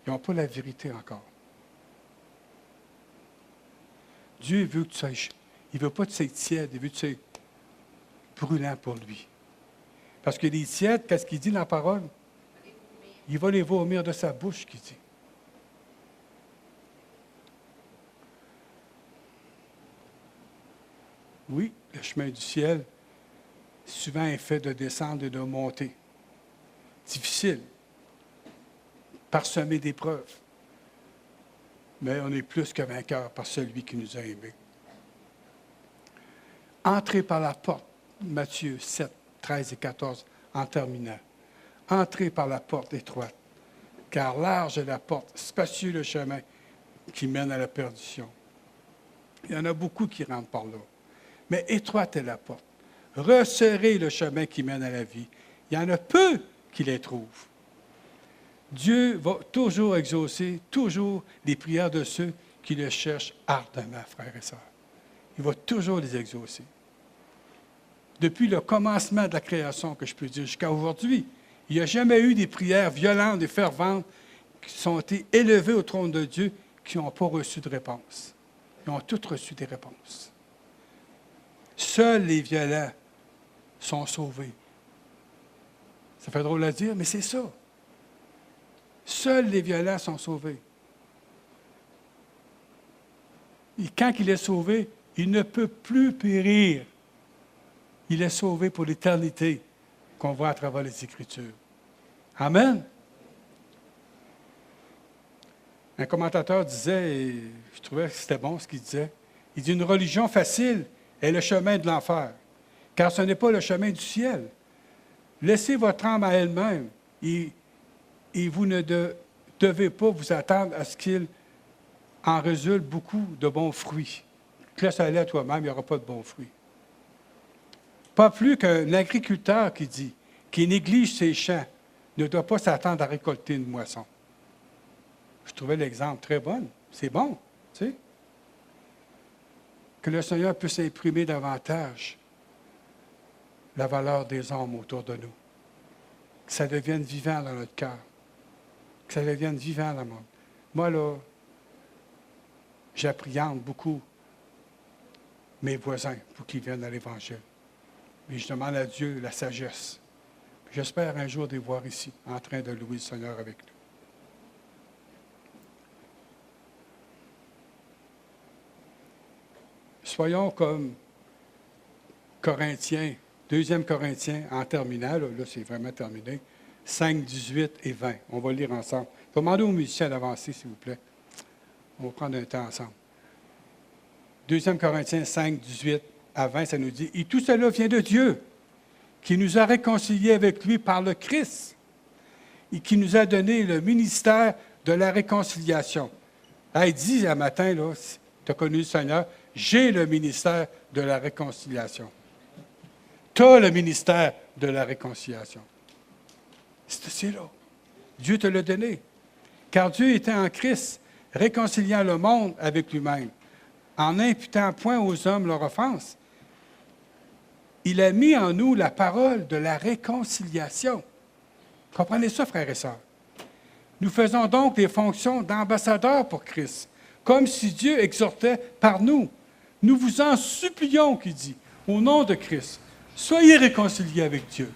Ils n'ont pas la vérité encore. Dieu veut que tu sois... Il ne veut pas que tu sois tiède, il veut que tu sois brûlant pour lui. Parce que les tièdes, qu'est-ce qu'il dit dans la parole? Il va les vomir de sa bouche, qu'il dit. Oui, le chemin du ciel, souvent est fait de descendre et de monter. Difficile, parsemé d'épreuves. Mais on est plus que vainqueur par celui qui nous a aimés. Entrez par la porte, Matthieu 7, 13 et 14, en terminant. Entrez par la porte étroite, car large est la porte, spacieux le chemin qui mène à la perdition. Il y en a beaucoup qui rentrent par là. Mais étroite est la porte. Resserrez le chemin qui mène à la vie. Il y en a peu qui les trouvent. Dieu va toujours exaucer, toujours les prières de ceux qui le cherchent ardemment, frères et sœurs. Il va toujours les exaucer. Depuis le commencement de la création, que je peux dire, jusqu'à aujourd'hui, il n'y a jamais eu des prières violentes et ferventes qui sont été élevées au trône de Dieu qui n'ont pas reçu de réponse. Ils ont toutes reçu des réponses. Seuls les violents sont sauvés. Ça fait drôle à dire, mais c'est ça. Seuls les violents sont sauvés. Et quand il est sauvé, il ne peut plus périr. Il est sauvé pour l'éternité qu'on voit à travers les Écritures. Amen. Un commentateur disait, et je trouvais que c'était bon ce qu'il disait, il dit « Une religion facile est le chemin de l'enfer, car ce n'est pas le chemin du ciel. Laissez votre âme à elle-même et vous ne devez pas vous attendre à ce qu'il en résulte beaucoup de bons fruits. Laisse aller à toi-même, il n'y aura pas de bons fruits. » Pas plus qu'un agriculteur qui néglige ses champs, ne doit pas s'attendre à récolter une moisson. Je trouvais l'exemple très bon. C'est bon, tu sais. Que le Seigneur puisse imprimer davantage la valeur des hommes autour de nous. Que ça devienne vivant dans notre cœur. Que ça devienne vivant dans le monde. Moi, là, j'appréhende beaucoup mes voisins pour qu'ils viennent à l'Évangile. Mais je demande à Dieu la sagesse. J'espère un jour les voir ici, en train de louer le Seigneur avec nous. Soyons comme Corinthiens, 2 Corinthiens, en terminant, là c'est vraiment terminé, 5, 18 et 20. On va lire ensemble. Je vais demander aux musiciens d'avancer, s'il vous plaît. On va prendre un temps ensemble. 2 Corinthiens 5, 18 à 20, ça nous dit « Et tout cela vient de Dieu, qui nous a réconciliés avec lui par le Christ et qui nous a donné le ministère de la réconciliation. » Il dit un matin, là, tu as connu le Seigneur, j'ai le ministère de la réconciliation. Tu as le ministère de la réconciliation. C'est là. Dieu te l'a donné. Car Dieu était en Christ, réconciliant le monde avec lui-même, en n'imputant point aux hommes leur offense. Il a mis en nous la parole de la réconciliation. Comprenez ça, frères et sœurs. Nous faisons donc des fonctions d'ambassadeurs pour Christ, comme si Dieu exhortait par nous. Nous vous en supplions, qu'il dit, au nom de Christ, soyez réconciliés avec Dieu.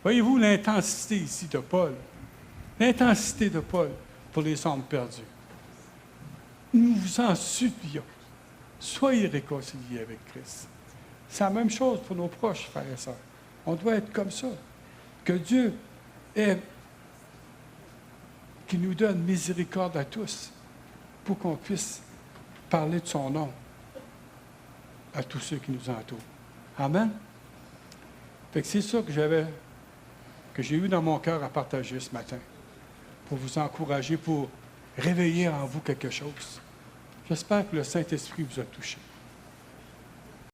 Voyez-vous l'intensité ici de Paul? L'intensité de Paul pour les hommes perdus. Nous vous en supplions, soyez réconciliés avec Christ. C'est la même chose pour nos proches, frères et sœurs. On doit être comme ça. Que Dieu qui nous donne miséricorde à tous pour qu'on puisse parler de son nom à tous ceux qui nous entourent. Amen. Fait que c'est ça que j'ai eu dans mon cœur à partager ce matin, pour vous encourager, pour réveiller en vous quelque chose. J'espère que le Saint-Esprit vous a touché.